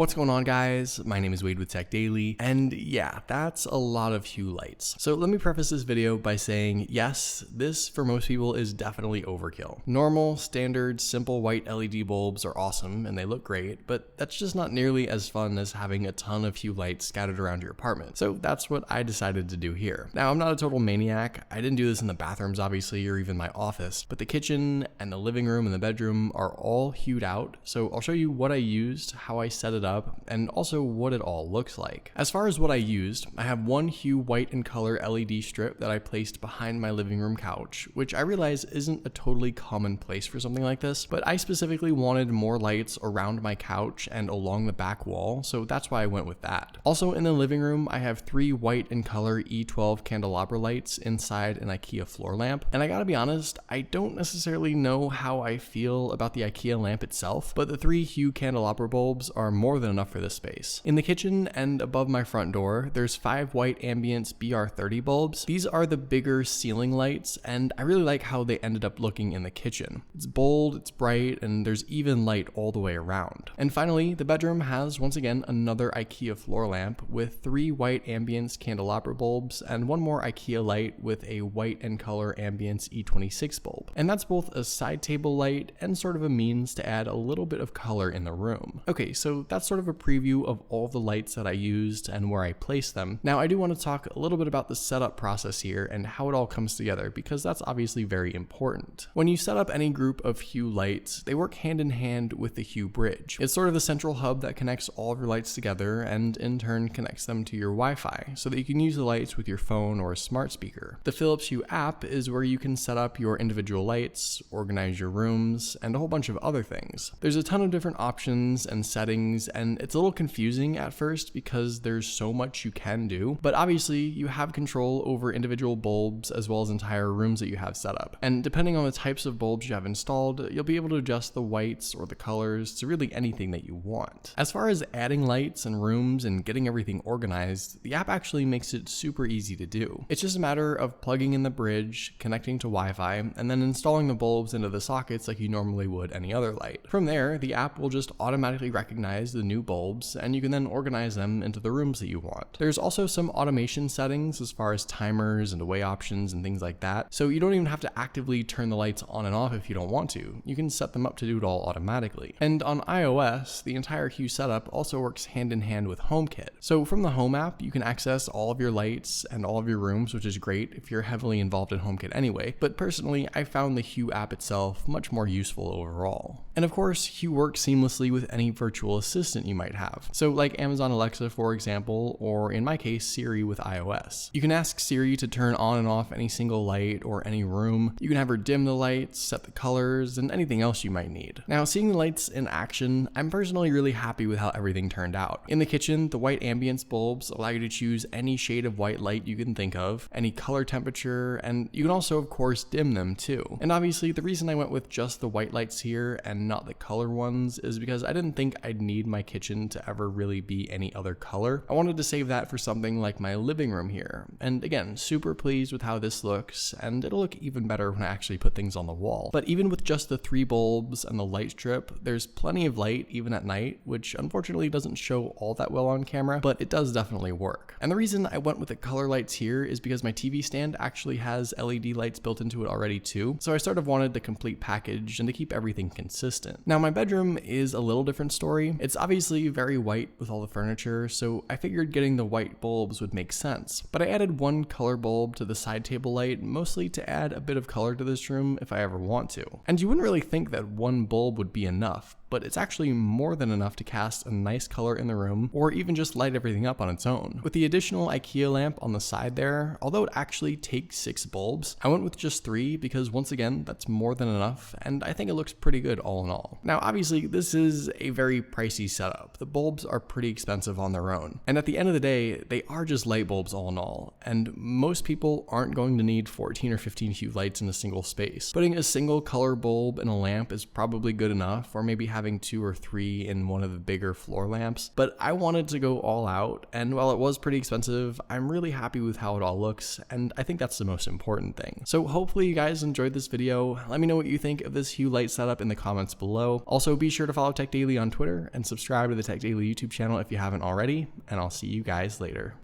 What's going on, guys? My name is Wade with Tech Daily, and yeah, that's a lot of hue lights. So let me preface this video by saying, yes, this for most people is definitely overkill. Normal, standard, simple white LED bulbs are awesome and they look great, but that's just not nearly as fun as having a ton of hue lights scattered around your apartment. So that's what I decided to do here. Now, I'm not a total maniac. I didn't do this in the bathrooms, obviously, or even my office, but the kitchen and the living room and the bedroom are all hued out. So I'll show you what I used, how I set it up, and also what it all looks like. As far as what I used, I have one hue white and color LED strip that I placed behind my living room couch, which I realize isn't a totally common place for something like this, but I specifically wanted more lights around my couch and along the back wall, so that's why I went with that. Also in the living room, I have three white and color E12 candelabra lights inside an IKEA floor lamp, and I gotta be honest, I don't necessarily know how I feel about the IKEA lamp itself, but the three hue candelabra bulbs are more than enough for this space. In the kitchen and above my front door, there's 5 white Ambience BR30 bulbs. These are the bigger ceiling lights, and I really like how they ended up looking in the kitchen. It's bold, it's bright, and there's even light all the way around. And finally, the bedroom has once again another IKEA floor lamp with 3 white Ambience candelabra bulbs and one more IKEA light with a white and color Ambience E26 bulb. And that's both a side table light and sort of a means to add a little bit of color in the room. Okay, so that's sort of a preview of all the lights that I used and where I placed them. Now I do want to talk a little bit about the setup process here and how it all comes together, because that's obviously very important. When you set up any group of hue lights, they work hand in hand with the Hue Bridge. It's sort of the central hub that connects all of your lights together and in turn connects them to your Wi-Fi so that you can use the lights with your phone or a smart speaker. The Philips Hue app is where you can set up your individual lights, organize your rooms, and a whole bunch of other things. There's a ton of different options and settings, and it's a little confusing at first because there's so much you can do, but obviously you have control over individual bulbs as well as entire rooms that you have set up. And depending on the types of bulbs you have installed, you'll be able to adjust the whites or the colors to really anything that you want. As far as adding lights and rooms and getting everything organized, the app actually makes it super easy to do. It's just a matter of plugging in the bridge, connecting to Wi-Fi, and then installing the bulbs into the sockets like you normally would any other light. From there, the app will just automatically recognize the new bulbs, and you can then organize them into the rooms that you want. There's also some automation settings as far as timers and away options and things like that, so you don't even have to actively turn the lights on and off if you don't want to. You can set them up to do it all automatically. And on iOS, the entire Hue setup also works hand in hand with HomeKit. So from the Home app, you can access all of your lights and all of your rooms, which is great if you're heavily involved in HomeKit anyway, but personally, I found the Hue app itself much more useful overall. And of course, Hue works seamlessly with any virtual assistant you might have. So like Amazon Alexa, for example, or in my case, Siri with iOS. You can ask Siri to turn on and off any single light or any room. You can have her dim the lights, set the colors, and anything else you might need. Now, seeing the lights in action, I'm personally really happy with how everything turned out. In the kitchen, the white Ambience bulbs allow you to choose any shade of white light you can think of, any color temperature, and you can also, of course, dim them too. And obviously, the reason I went with just the white lights here and not the color ones is because I didn't think I'd need my kitchen to ever really be any other color. I wanted to save that for something like my living room here. And again, super pleased with how this looks, and it'll look even better when I actually put things on the wall. But even with just the 3 bulbs and the light strip, there's plenty of light even at night, which unfortunately doesn't show all that well on camera, but it does definitely work. And the reason I went with the color lights here is because my TV stand actually has LED lights built into it already too, so I sort of wanted the complete package and to keep everything consistent. Now my bedroom is a little different story. It's obviously very white with all the furniture, so I figured getting the white bulbs would make sense, but I added one color bulb to the side table light, mostly to add a bit of color to this room if I ever want to. And you wouldn't really think that one bulb would be enough, but it's actually more than enough to cast a nice color in the room or even just light everything up on its own. With the additional IKEA lamp on the side there, although it actually takes 6 bulbs, I went with just 3 because once again, that's more than enough, and I think it looks pretty good all in all. Now obviously this is a very pricey setup. The bulbs are pretty expensive on their own, and at the end of the day, they are just light bulbs all in all, and most people aren't going to need 14 or 15 hue lights in a single space. Putting a single color bulb in a lamp is probably good enough, or maybe having having 2 or 3 in one of the bigger floor lamps, but I wanted to go all out, and while it was pretty expensive, I'm really happy with how it all looks, and I think that's the most important thing. So hopefully you guys enjoyed this video. Let me know what you think of this Hue light setup in the comments below. Also, be sure to follow Tech Daily on Twitter and subscribe to the Tech Daily YouTube channel if you haven't already, and I'll see you guys later.